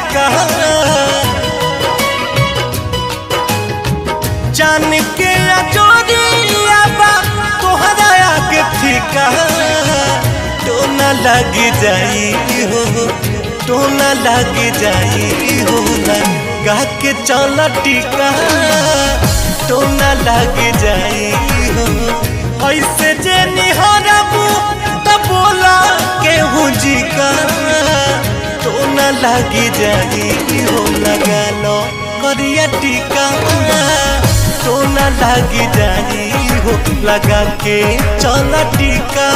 टीका जान के अजोरिया बा तोहरा आगे ठीका तो न लग जाई हो तो न लग जाई हो लगा के चल टीका तो न लग जाई हो ऐसे जे निहरबू त बोला केहू जी का तो न लग जाई हो लगा लो करिया टीका तो न लग जाई हो लगा के चल टीका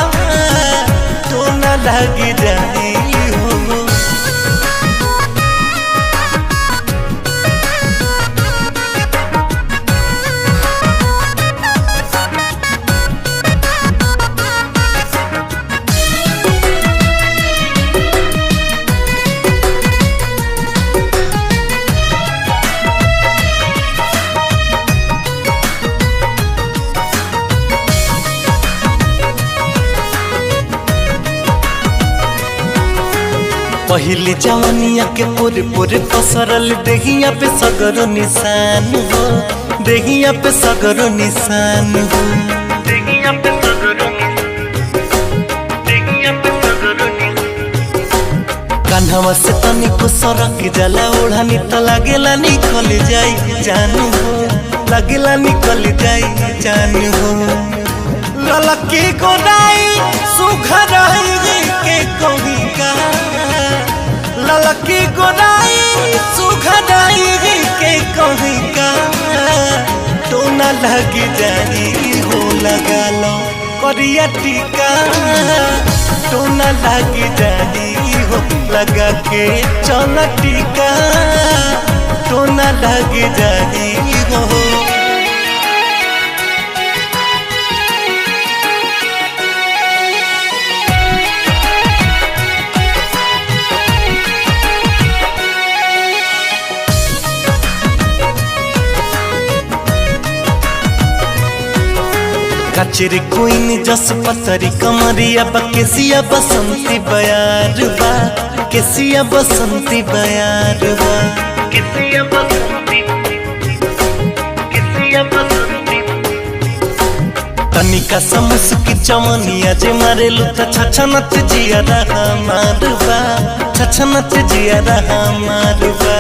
तो न लग जाई हो। पहली जवानिया के पूरे पूरे पसरल देहिया पे सगरो निशान हो देहिया पे सगरो निशान हो देहिया पे सगरो कान्हवा से तनिको सरक जाला ओढ़ानी तो लागेला निकल जाई जान हो लागेला निकल जाई जान हो ललकी गोदाई सुघराई के कहीं का ललकी गोदाई सुघराई के कहीं का तो न लग जाई हो लगा लो करिया टीका तो न लग जाई हो लगा के चल टीका तो न लग जाई हो। कचरी कोइन जस पतरी कमरिया केसिया बसंती बयार बा केसिया बसंती बयार बा केसिया बसंती तनिका समस की चमनिया जे मारे लुता छछनत जिया रहा मारबा छछनत जिया रहा मारबा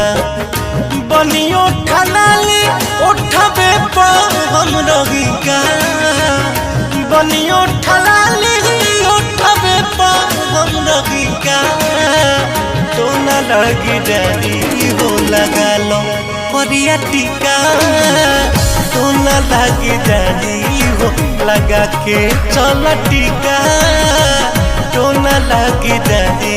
बनियो ठनाली उठबे पा हम रही का बनियो ठलाली उठबे पा हम रही का तो न लग जाई हो लगा लो करिया टीका तो न लग जाई हो लगा के चल टीका तो न लग जाई